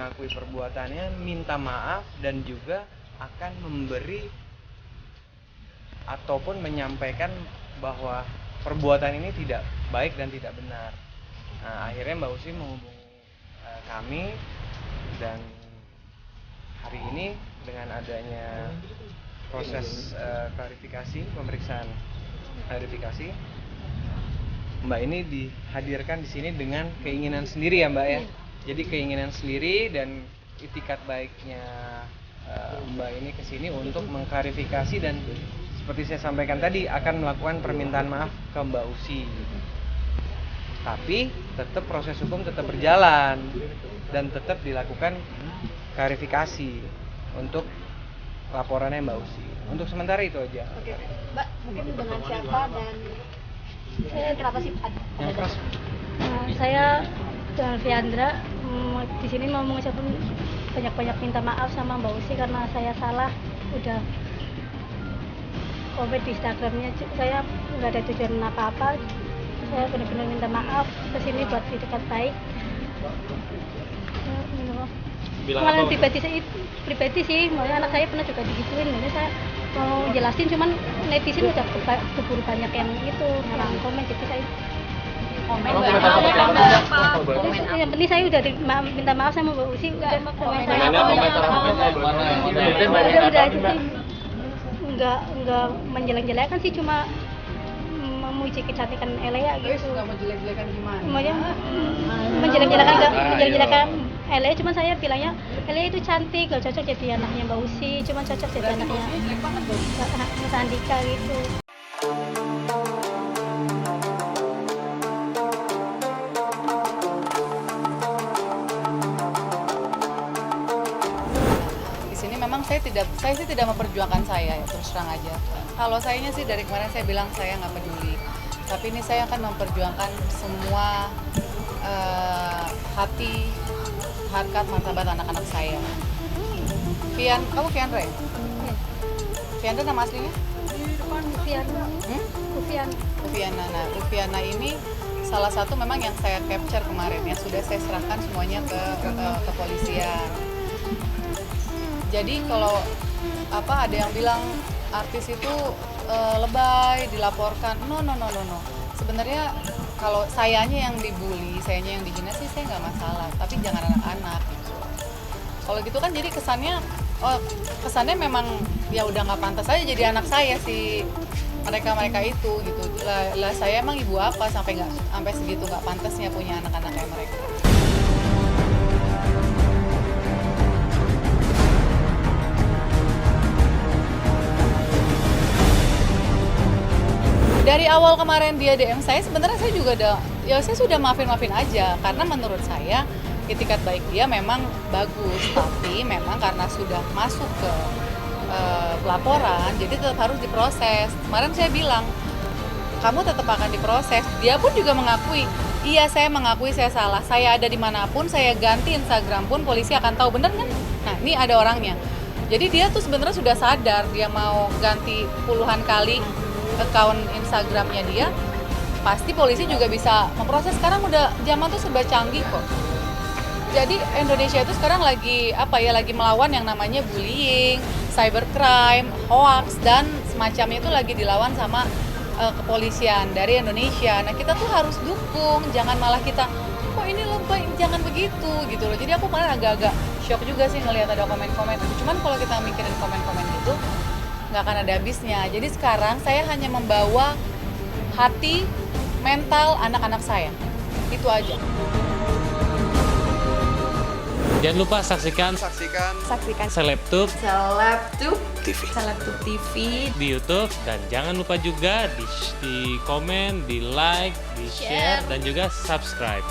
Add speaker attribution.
Speaker 1: mengakui perbuatannya, minta maaf, dan juga akan memberi ataupun menyampaikan bahwa perbuatan ini tidak baik dan tidak benar. Nah, akhirnya Mbak Usi menghubungi kami, dan hari ini dengan adanya proses pemeriksaan klarifikasi, Mbak ini dihadirkan di sini dengan keinginan sendiri ya Mbak ya. Jadi keinginan sendiri dan itikat baiknya Mbak ini ke sini untuk mengklarifikasi, dan seperti saya sampaikan tadi akan melakukan permintaan maaf ke Mbak Usi. Tapi tetap proses hukum tetap berjalan dan tetap dilakukan klarifikasi untuk laporannya Mbak Usi. Untuk sementara itu aja.
Speaker 2: Oke, Mbak, mungkin dengan siapa dan kenapa sih
Speaker 1: Yang keras.
Speaker 3: Saya dengan Fiandra di sini mau mengucapkan banyak-banyak minta maaf sama Mbak Usi karena saya salah udah komen di Instagramnya. Saya nggak ada tujuan apa-apa. Saya benar-benar minta maaf kesini buat itikat baik. Pengalaman pribadi sih, makanya anak saya pernah juga digituin. Jadi saya mau jelasin, cuman netizen udah keburu banyak yang itu ngarang komen, jadi saya komen. Yang penting saya udah minta maaf sama Mbak Usi, udah nggak menjelek-jelekan sih, cuma memuji kecantikan Elea gitu.
Speaker 2: Nggak menjelek-jelekan gimana?
Speaker 3: Maunya menjelek-jelekan Elea, cuma saya bilangnya Elea itu cantik, gak cocok jadi anaknya Mbak Usi, cuma cocok jadi anaknya Mas Andika gitu.
Speaker 4: Memang saya sih tidak memperjuangkan saya, ya terus terang aja. Kalau sayanya sih dari kemarin saya bilang saya nggak peduli, tapi ini saya akan memperjuangkan semua hati, harkat, martabat anak-anak saya. Kamu Fiandra ya? Fiandra nama aslinya? Ufiana. Nah, Ufiana ini salah satu memang yang saya capture kemarin, yang sudah saya serahkan semuanya ke kepolisian. Jadi kalau ada yang bilang artis itu lebay dilaporkan, no. Sebenarnya kalau sayanya yang dibully, sayanya yang dihina sih saya nggak masalah, tapi jangan anak-anak gitu. Kalau gitu kan jadi kesannya memang ya udah nggak pantas aja jadi anak saya sih mereka itu gitu. Lah saya emang ibu apa sampai segitu nggak pantasnya punya anak-anak kayak mereka. Dari awal kemarin dia DM saya, sebenarnya saya juga saya sudah maafin aja, karena menurut saya itikat baik dia memang bagus, tapi memang karena sudah masuk ke pelaporan, jadi tetap harus diproses. Kemarin saya bilang, kamu tetap akan diproses. Dia pun juga mengakui, iya saya mengakui saya salah, saya ada dimanapun, saya ganti Instagram pun polisi akan tahu, bener kan? Nah ini ada orangnya. Jadi dia tuh sebenarnya sudah sadar, dia mau ganti puluhan kali account Instagramnya dia, pasti polisi juga bisa memproses. Sekarang udah zaman tuh serba canggih kok. Jadi Indonesia itu sekarang lagi melawan yang namanya bullying, cybercrime, hoax, dan semacamnya itu lagi dilawan sama kepolisian dari Indonesia. Nah kita tuh harus dukung, jangan malah kita kok ini lebay, jangan begitu gitu loh. Jadi aku kemarin agak-agak shock juga sih ngelihat ada komen-komen. Cuman kalau kita mikirin komen-komen gitu nggak akan ada habisnya. Jadi sekarang saya hanya membawa hati, mental anak-anak saya. Itu aja.
Speaker 5: Jangan lupa saksikan Selebtube
Speaker 2: TV
Speaker 5: di YouTube, dan jangan lupa juga di komen, di like, di share, dan juga subscribe.